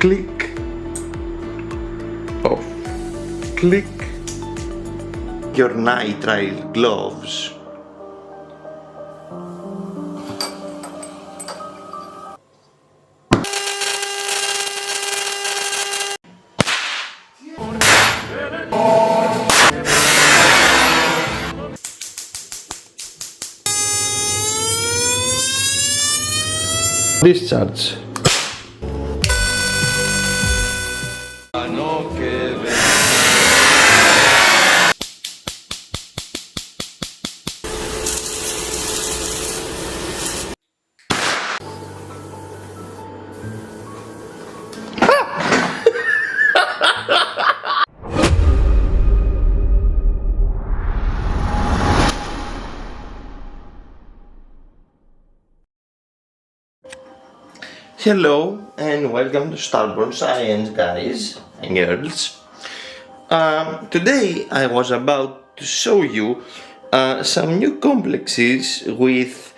click, off, click your nitrile gloves. Discharge. Hello and welcome to StarBorn Science, guys and girls. Today I was about to show you some new complexes with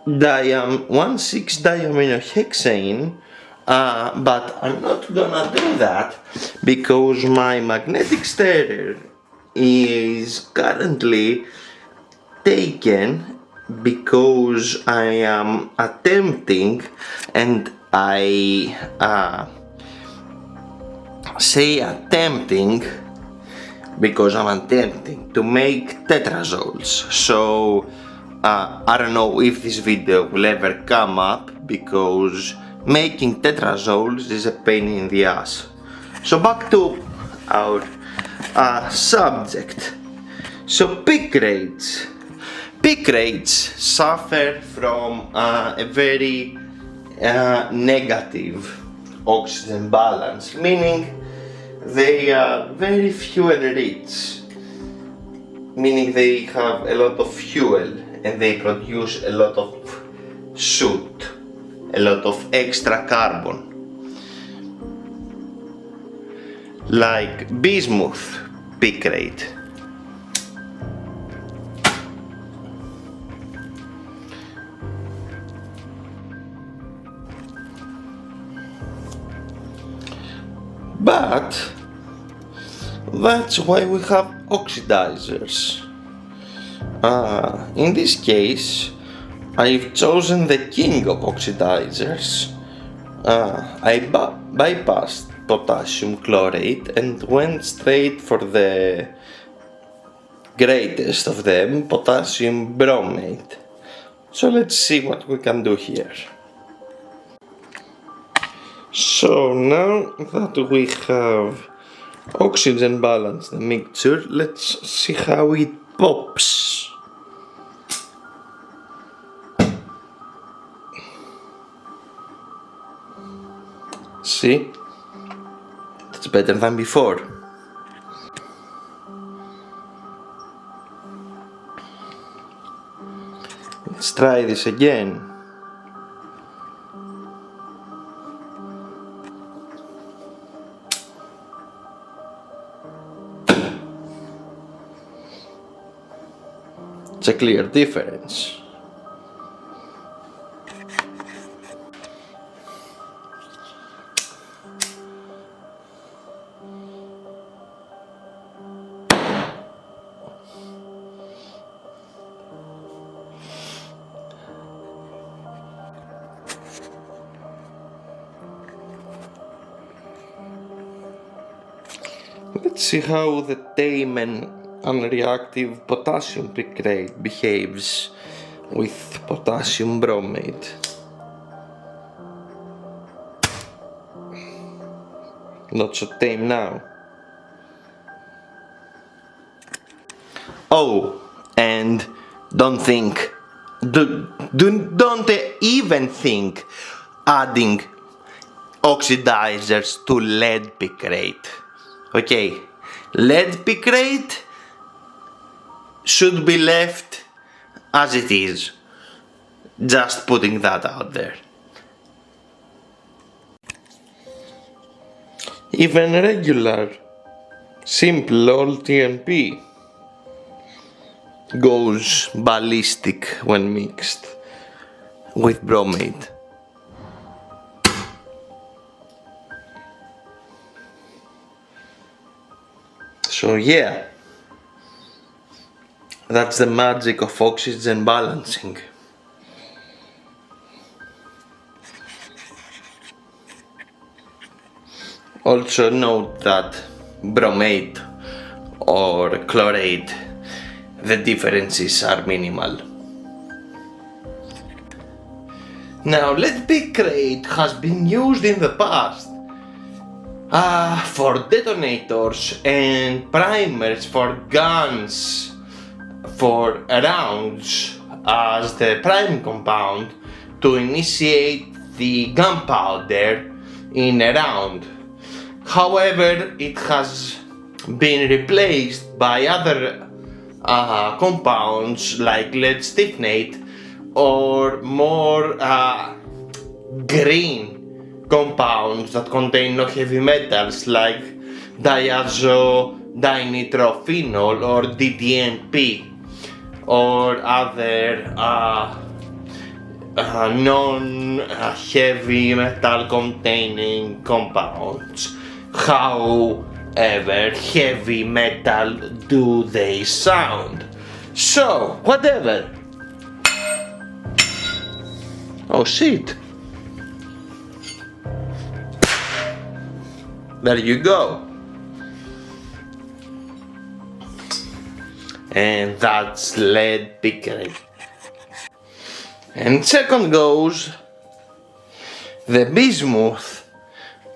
1,6-diaminohexane, but I'm not gonna do that because my magnetic stirrer is currently taken because I am attempting, and I say attempting because I'm attempting to make tetrazoles. So I don't know if this video will ever come up because making tetrazoles is a pain in the ass. So back to our subject. So picrates. Picrates suffer from a very negative oxygen balance, meaning they are very fuel rich, meaning they have a lot of fuel and they produce a lot of soot, a lot of extra carbon, like bismuth picrate. But that's why we have oxidizers. In this case, I've chosen the king of oxidizers. I bypassed potassium chlorate and went straight for the greatest of them, potassium bromate. So let's see what we can do here. So now that we have oxygen balanced the mixture, let's see how it pops. See? It's better than before. Let's try this again. It's a clear difference. Let's see how the tame and unreactive potassium picrate behaves with potassium bromate. Not so tame now. Oh, and don't even think adding oxidizers to lead picrate. Okay, lead picrate should be left as it is. Just putting that out there. Even regular, simple old TNP goes ballistic when mixed with bromate. So yeah, that's the magic of oxygen balancing. Also note that bromate or chlorate, the differences are minimal. Now lead picrate has been used in the past for detonators and primers for guns, for rounds as the prime compound to initiate the gunpowder in a round. However, it has been replaced by other compounds like lead stiffenate or more green compounds that contain no heavy metals like diazo dinitrophenol or DDNP or other non-heavy metal containing compounds. However, heavy metal do they sound. So, whatever. Oh shit. There you go. And that's lead picrate. And second goes the bismuth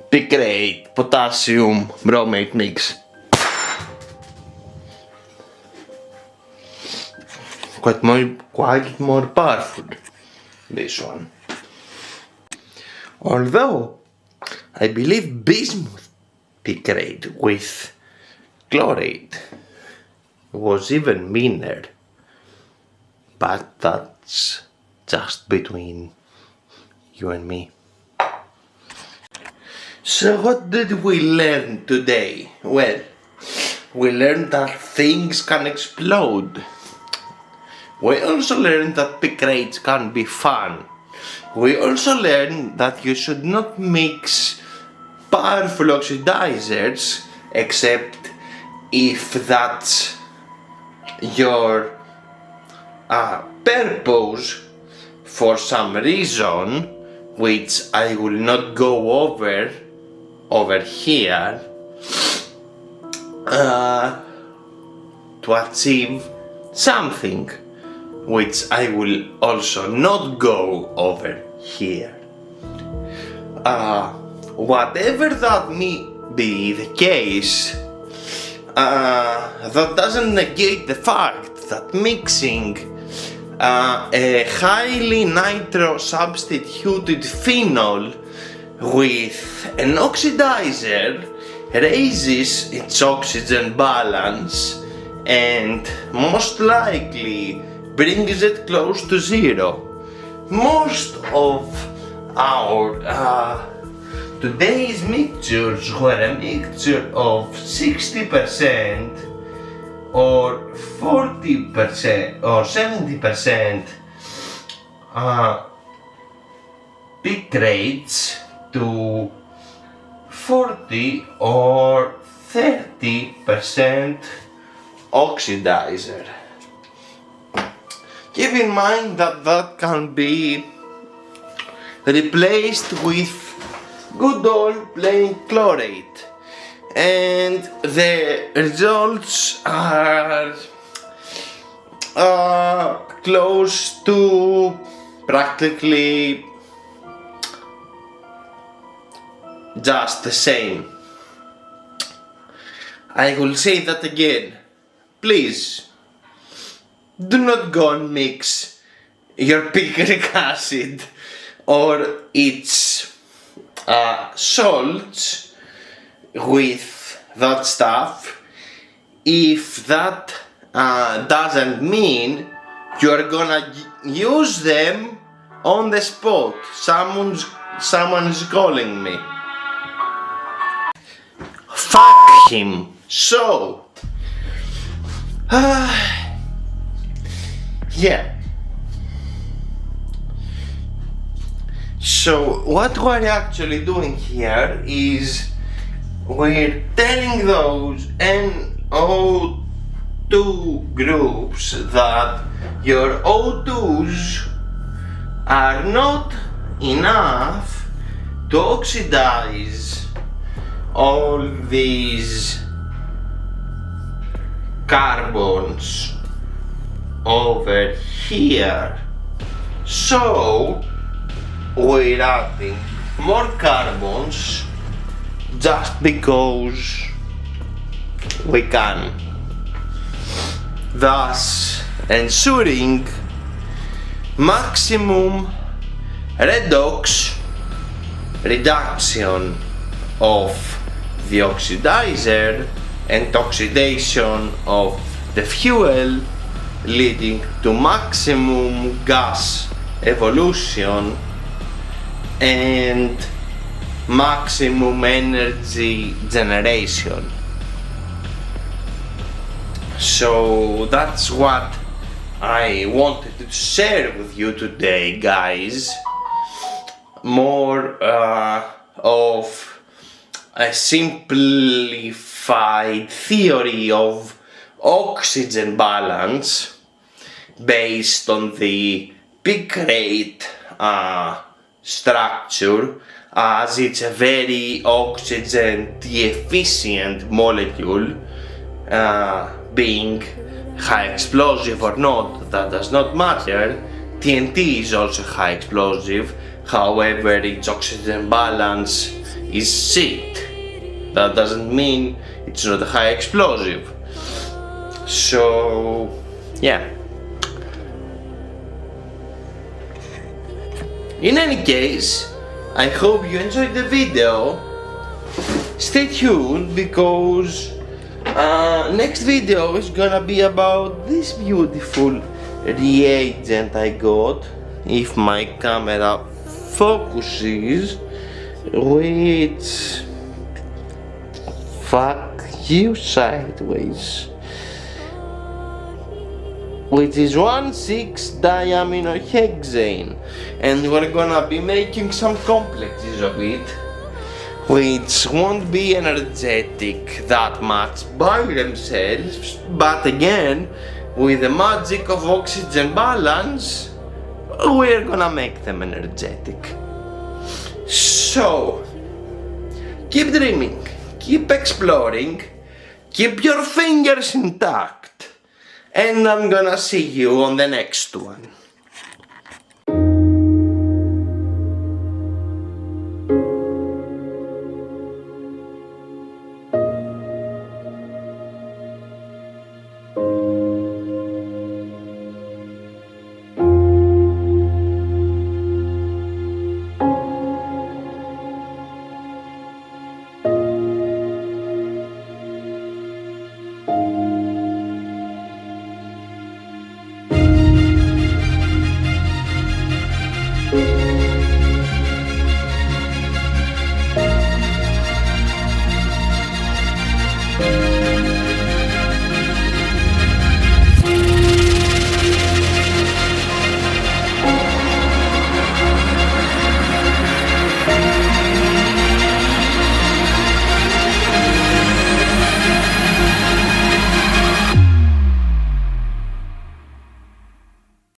picrate potassium bromate mix. Quite more powerful, this one. Although I believe bismuth picrate with chlorate was even meaner, but that's just between you and me. So what did we learn today? Well, we learned that things can explode. We also learned that picrates can be fun. We also learned that you should not mix powerful oxidizers except if that's your purpose for some reason, which I will not go over here, to achieve something, which I will also not go over here. Whatever that may be the case, that doesn't negate the fact that mixing a highly nitro substituted phenol with an oxidizer raises its oxygen balance and most likely brings it close to zero. Most of our today's mixtures were a mixture of 60% or 40% or 70% picrates to 40 or 30% oxidizer. Keep in mind that that can be replaced with good old plain chlorate, and the results are close to practically just the same. I will say that again. Please, do not go and mix your picric acid or its salts with that stuff if that doesn't mean you're gonna use them on the spot. Someone's calling me. Fuck him. So yeah. So what we're actually doing here is we're telling those and O2 groups that your O2s are not enough to oxidize all these carbons over here. So we're adding more carbons just because we can, thus ensuring maximum reduction of the oxidizer and oxidation of the fuel, leading to maximum gas evolution and maximum energy generation. So that's what I wanted to share with you today, guys. More of a simplified theory of oxygen balance based on the picrate structure, as it's a very oxygen efficient molecule. Being high explosive or not, that does not matter. TNT is also high explosive, however its oxygen balance is shit. That doesn't mean it's not a high explosive. So yeah. In any case, I hope you enjoyed the video. Stay tuned because next video is gonna be about this beautiful reagent I got, if my camera focuses, which fuck you sideways, which is 1,6-diaminohexane, and we're gonna be making some complexes of it, which won't be energetic that much by themselves, but again, with the magic of oxygen balance, we're gonna make them energetic. So, keep dreaming, keep exploring, keep your fingers intact, and I'm gonna see you on the next one.